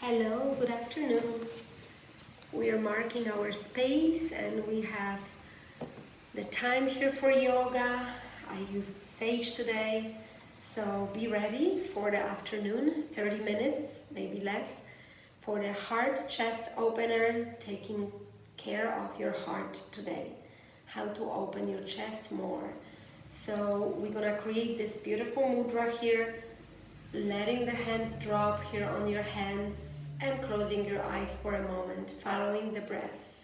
Hello, good afternoon. We are marking our space and we have the time here for yoga. I used sage today, so be ready for the afternoon, 30 minutes, maybe less, for the heart chest opener, taking care of your heart today. How to open your chest more. So we're gonna create this beautiful mudra here, letting the hands drop here on your hands and closing your eyes for a moment, following the breath.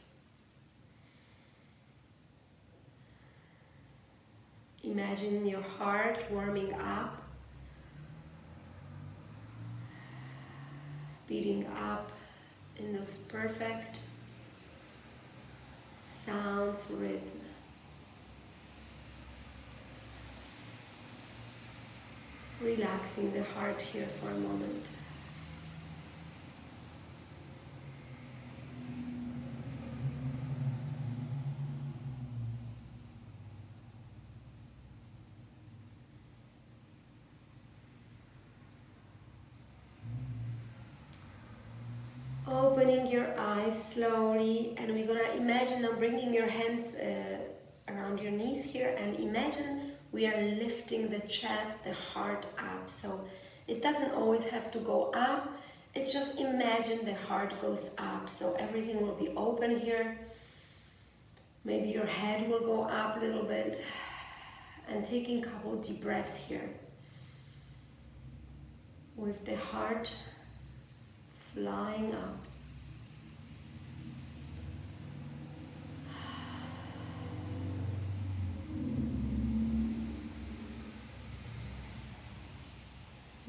Imagine your heart warming up, beating up in those perfect sounds, rhythm. Relaxing the heart here for a moment. Opening your eyes slowly, and we're gonna imagine now bringing your hands around your knees here, and imagine we are lifting the chest, the heart up. So it doesn't always have to go up, it just imagine the heart goes up, so everything will be open here. Maybe your head will go up a little bit, and taking a couple deep breaths here with the heart flying up.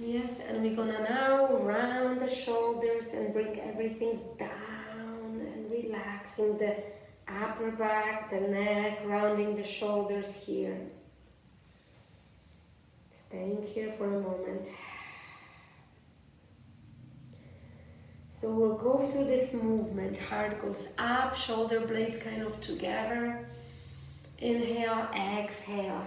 Yes, and we're gonna now round the shoulders and bring everything down and relaxing the upper back, the neck, rounding the shoulders here. Staying here for a moment. So we'll go through this movement. Heart goes up, shoulder blades kind of together. Inhale, exhale.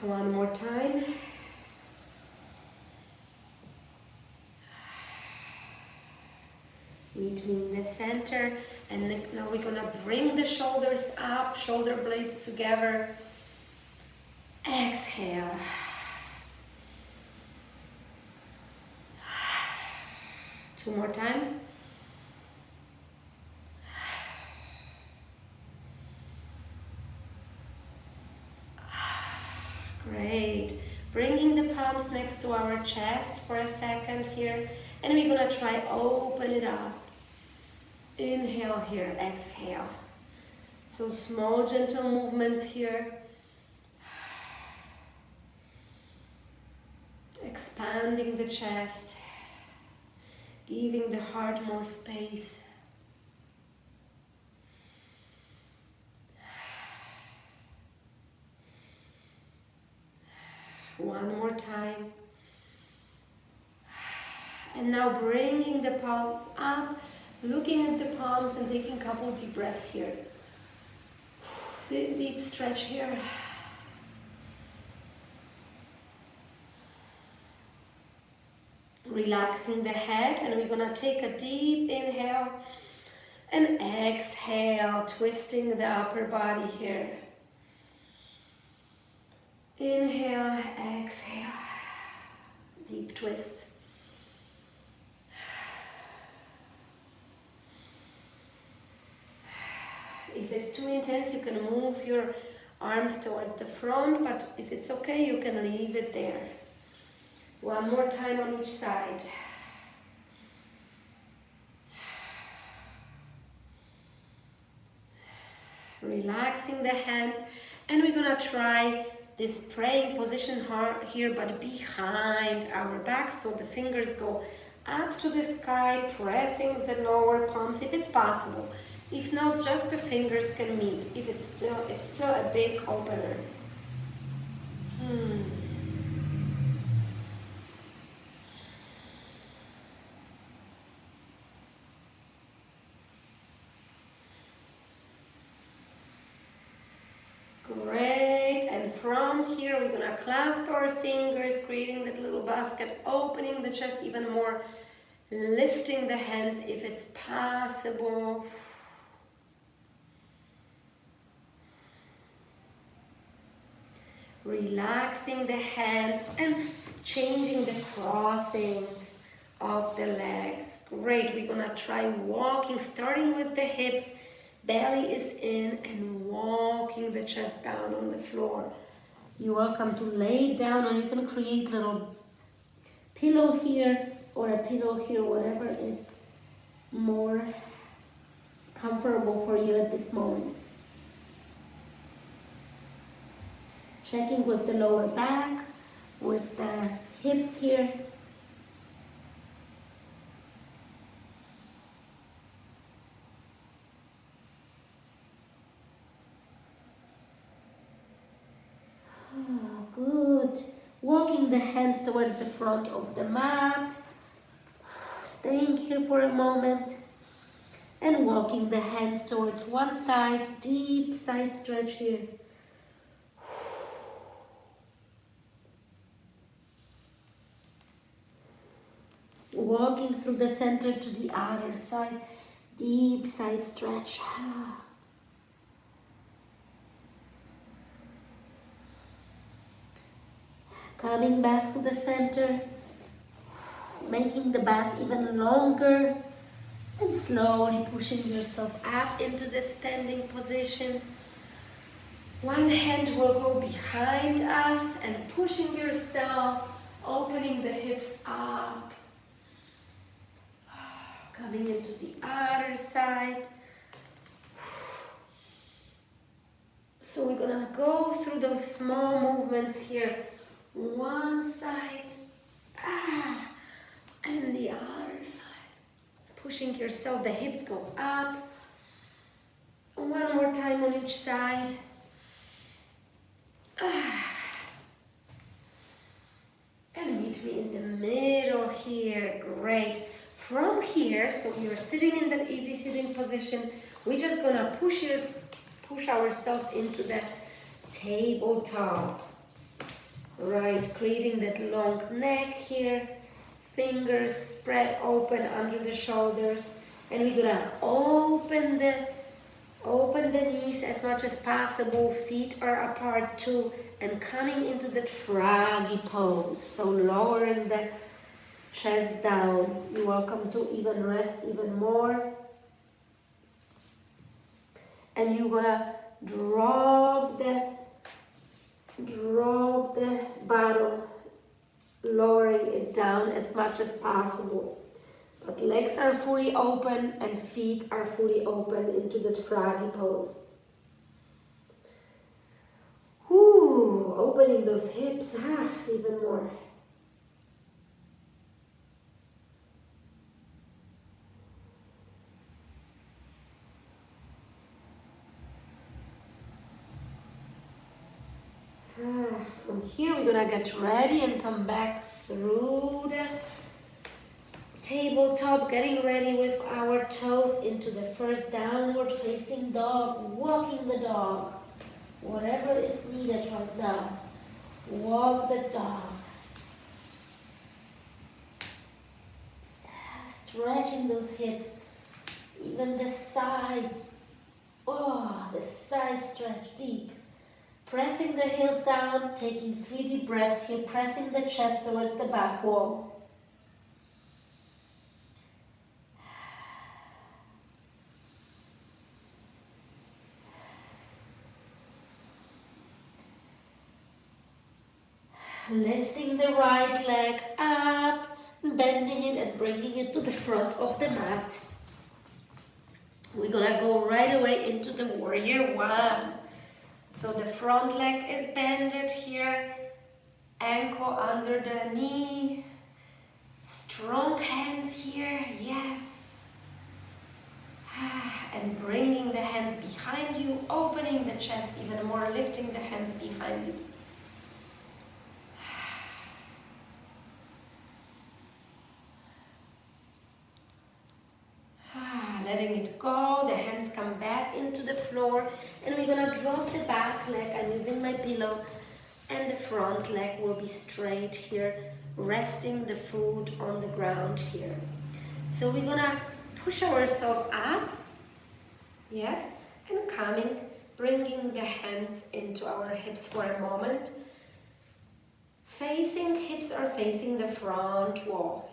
One more time. Meet me in the center, and now we're gonna bring the shoulders up, shoulder blades together. Exhale. Two more times. Great. Bringing the palms next to our chest for a second here, and we're gonna try open it up. Inhale here, exhale. So small gentle movements here. Expanding the chest, giving the heart more space. One more time. And now bringing the palms up, looking at the palms and taking a couple deep breaths here. Deep stretch here. Relaxing the head, and we're gonna take a deep inhale and exhale, twisting the upper body here. Inhale, exhale, deep twists. If it's too intense, you can move your arms towards the front, but if it's okay, you can leave it there. One more time on each side. Relaxing the hands, and we're gonna try this praying position here, but behind our back, so the fingers go up to the sky, pressing the lower palms if it's possible. If not, just the fingers can meet. If it's still a big opener. Great. And from here, we're gonna clasp our fingers, creating that little basket, opening the chest even more, lifting the hands if it's possible. Relaxing the hands and changing the crossing of the legs. Great. We're gonna try walking, starting with the hips. Belly is in and walking the chest down on the floor. You're welcome to lay down, and you can create a little pillow here or a pillow here, whatever is more comfortable for you at this moment. Checking with the lower back, with the hips here. Oh, good. Walking the hands towards the front of the mat. Staying here for a moment. And walking the hands towards one side. Deep side stretch here. Walking through the center to the other side, deep side stretch. Coming back to the center, making the back even longer, and slowly pushing yourself up into the standing position. One hand will go behind us and pushing yourself, opening the hips up. Coming into the other side. So we're gonna go through those small movements here. One side, and the other side. Pushing yourself, the hips go up. One more time on each side. And meet me in the middle here. Great. From here, so you're sitting in that easy sitting position, we're just gonna push ourselves into the tabletop. Right, creating that long neck here, fingers spread open under the shoulders, and we're gonna open the knees as much as possible. Feet are apart too, and coming into that froggy pose. So lowering the chest down. You're welcome to even rest even more. And you're gonna drop the bottom, lowering it down as much as possible. But legs are fully open and feet are fully open into that froggy pose. Whoo, opening those hips, even more. From here, we're gonna get ready and come back through the tabletop, getting ready with our toes into the first downward facing dog, walking the dog, whatever is needed right now. Walk the dog. Stretching those hips, even the side. Oh, the side stretch deep. Pressing the heels down, taking 3 deep breaths here, pressing the chest towards the back wall. Lifting the right leg up, bending it and bringing it to the front of the mat. We're gonna go right away into the warrior one. So the front leg is bended here, ankle under the knee, strong hands here, yes. And bringing the hands behind you, opening the chest even more, lifting the hands behind you. Letting letting it go. The hands come back into the floor, and we're gonna drop the back leg. I'm using my pillow, and the front leg will be straight here, resting the foot on the ground here. So we're gonna push ourselves up, yes, and coming, bringing the hands into our hips for a moment. Hips are facing the front wall.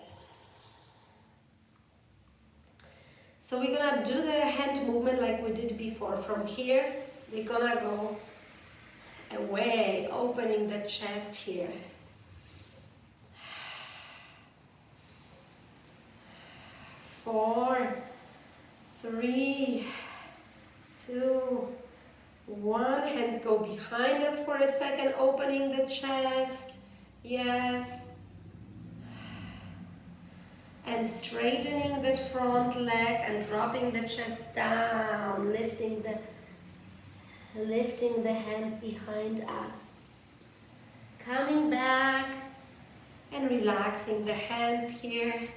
So we're gonna do the hand movement like we did before. From here, we're gonna go away, opening the chest here. 4, 3, 2, 1. Hands go behind us for a second, opening the chest. Yes. And straightening that front leg and dropping the chest down, lifting the hands behind us. Coming back and relaxing the hands here.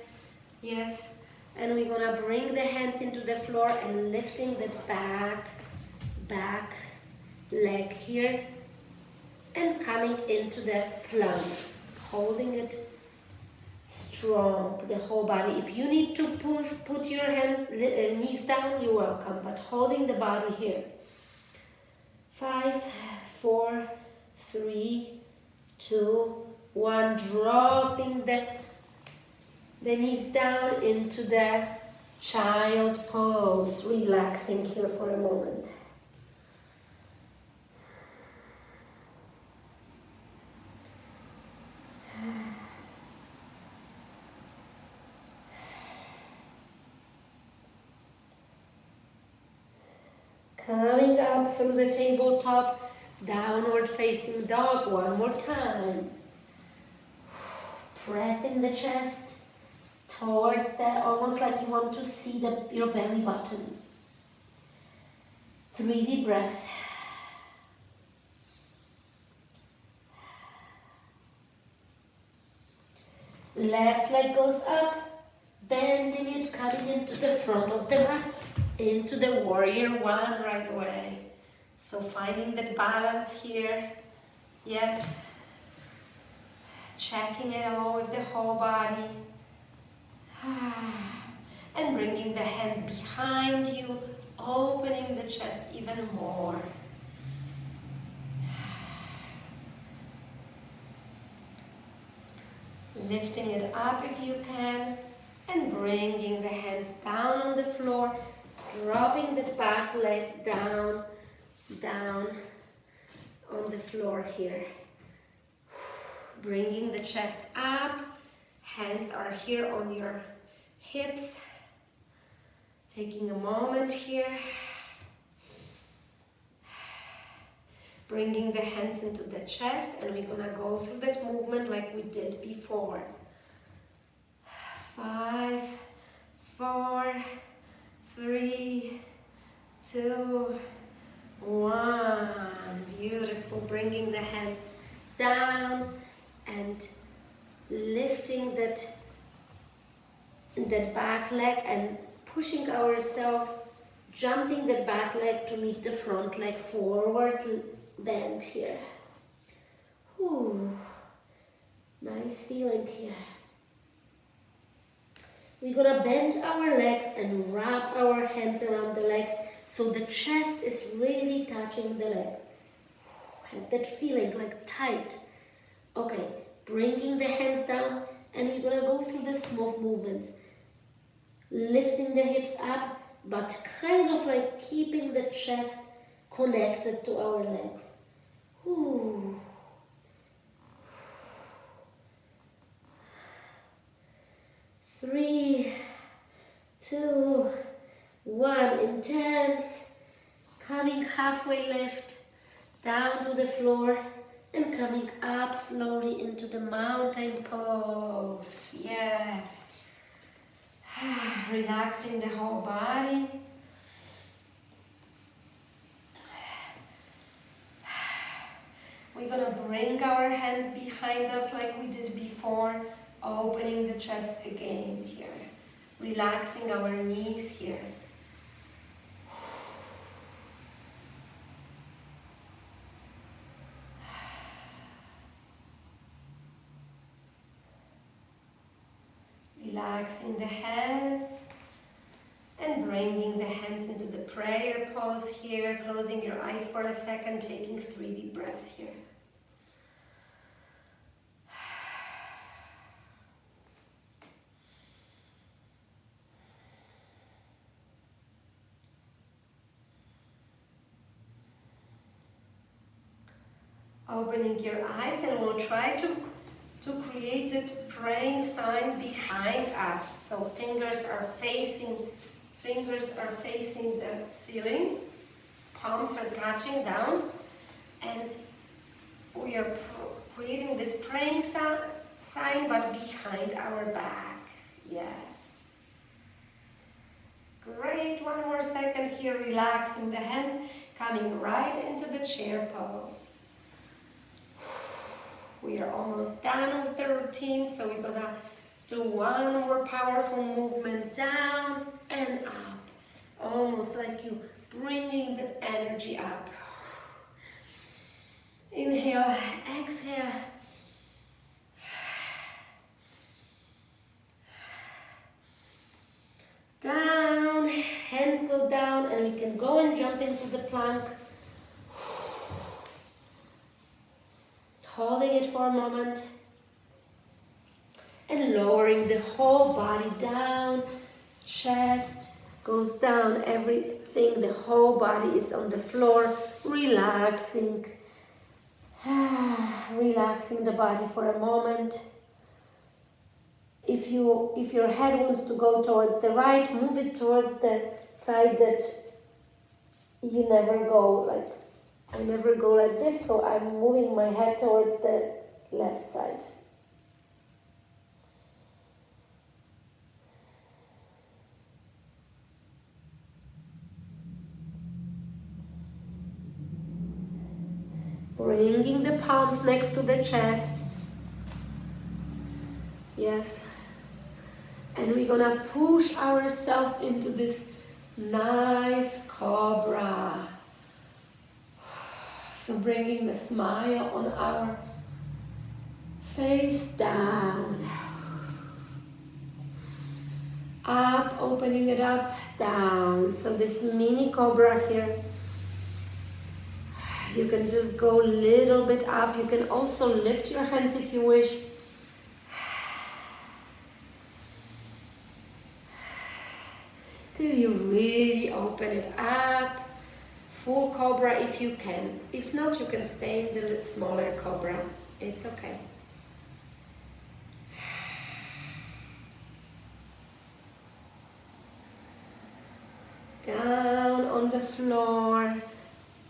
Yes. And we're gonna bring the hands into the floor and lifting that back leg here and coming into the plank, holding it strong, the whole body. If you need to put your knees down, you're welcome, but holding the body here. 5, 4, 3, 2, 1. Dropping the knees down into the child pose, relaxing here for a moment. Coming up through the tabletop, downward facing dog one more time. Pressing the chest towards that, almost like you want to see your belly button. 3 deep breaths. Left leg goes up, bending it, coming into the front of the mat, into the warrior one right away. So finding that balance here, yes. Checking it out with the whole body. And bringing the hands behind you, opening the chest even more. Lifting it up if you can, and bringing the hands down on the floor, dropping the back leg down on the floor here. Bringing the chest up, hands are here on your hips. Taking a moment here. Bringing the hands into the chest, and we're gonna go through that movement like we did before. 5, 4, 3, 2, 1. Beautiful. Bringing the hands down and lifting that back leg and pushing ourselves, jumping the back leg to meet the front leg, forward bend here. Ooh, nice feeling here. We're gonna bend our legs and wrap our hands around the legs so the chest is really touching the legs. Have that feeling like tight. Okay, bringing the hands down, and we're gonna go through the smooth movements. Lifting the hips up, but kind of like keeping the chest connected to our legs. Ooh. 3, 2, 1. Intense. Coming halfway lift down to the floor and coming up slowly into the mountain pose. Yes. Relaxing the whole body. We're gonna bring our hands behind us like we did before, opening the chest again here. Relaxing our knees here. Relaxing the hands and bringing the hands into the prayer pose here. Closing your eyes for a second, taking 3 deep breaths here. Opening your eyes, and we'll try to create that praying sign behind us. So fingers are facing the ceiling, palms are touching down, and we are creating this praying sign but behind our back. Yes. Great, one more second here, relaxing the hands, coming right into the chair pose. We are almost done with the routine, so we're gonna do one more powerful movement down and up. Almost like you bringing that energy up. Inhale, exhale. Down, hands go down, and we can go and jump into the plank. Holding it for a moment and lowering the whole body down. Chest goes down, everything, the whole body is on the floor, relaxing. Relaxing the body for a moment. If your head wants to go towards the right, move it towards the side that you never go. Like I never go like this, so I'm moving my head towards the left side. Bringing the palms next to the chest. Yes. And we're gonna push ourselves into this nice cobra. So bringing the smile on our face, down. Up, opening it up, down. So this mini cobra here, you can just go a little bit up. You can also lift your hands if you wish. Till you really open it up. Full cobra if you can. If not, you can stay in the smaller cobra. It's okay. Down on the floor.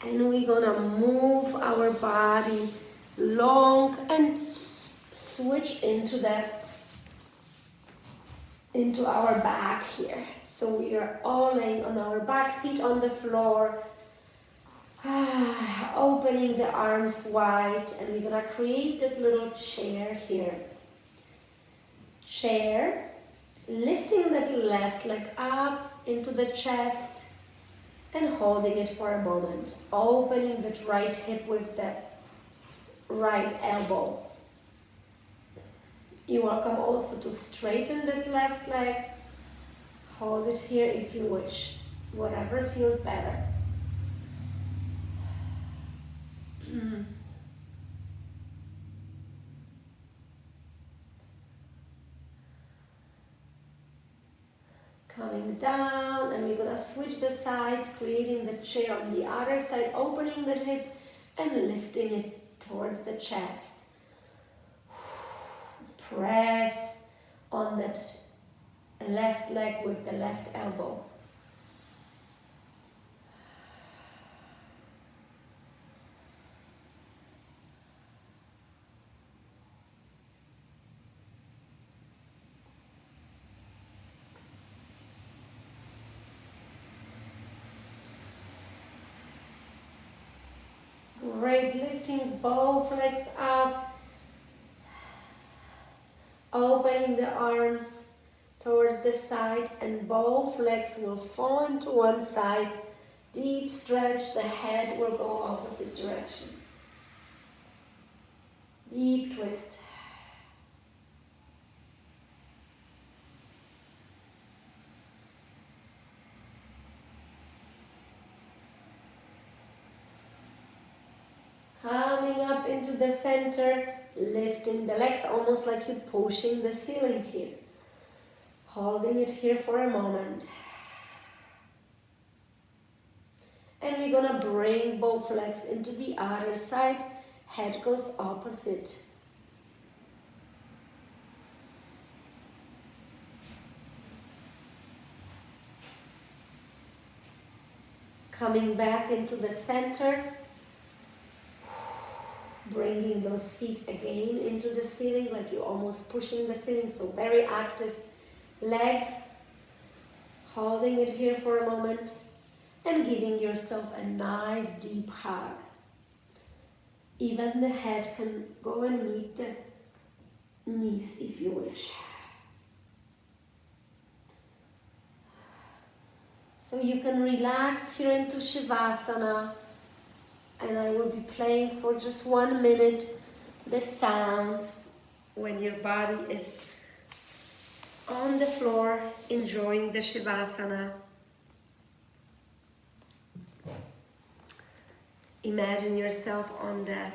And we're gonna move our body long and switch into our back here. So we are all laying on our back, feet on the floor. Opening the arms wide, and we're gonna create that little chair here. Chair, lifting that left leg up into the chest and holding it for a moment. Opening that right hip with the right elbow. You're welcome also to straighten that left leg. Hold it here if you wish. Whatever feels better. Coming down, and we're gonna switch the sides, creating the chair on the other side, opening the hip and lifting it towards the chest. Press on that left leg with the left elbow. Great, lifting both legs up, opening the arms towards the side, and both legs will fall into one side. Deep stretch, the head will go opposite direction. Deep twist. Coming up into the center, lifting the legs almost like you're pushing the ceiling here. Holding it here for a moment. And we're gonna bring both legs into the other side. Head goes opposite. Coming back into the center. Bringing those feet again into the ceiling, like you're almost pushing the ceiling. So very active legs. Holding it here for a moment. And giving yourself a nice deep hug. Even the head can go and meet the knees if you wish. So you can relax here into Shavasana, and I will be playing for just 1 minute the sounds when your body is on the floor enjoying the Shavasana. Imagine yourself on the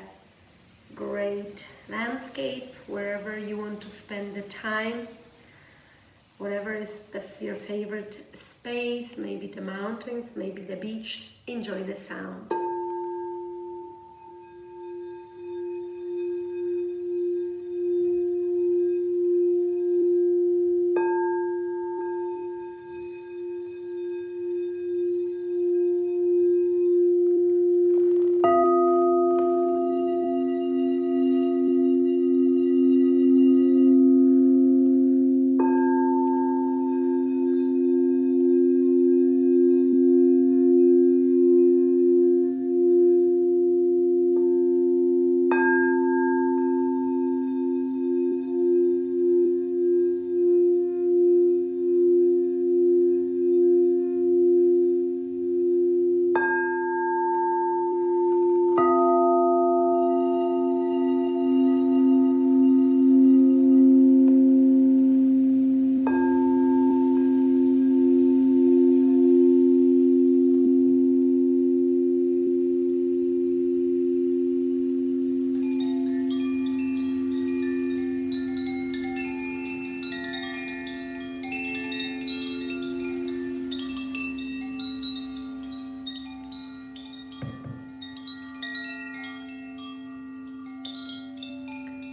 great landscape, wherever you want to spend the time, whatever is your favorite space, maybe the mountains, maybe the beach. Enjoy the sound.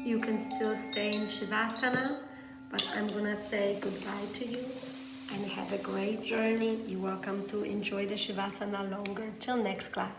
You can still stay in Shavasana, but I'm gonna say goodbye to you and have a great journey. You're welcome to enjoy the Shavasana longer. Till next class.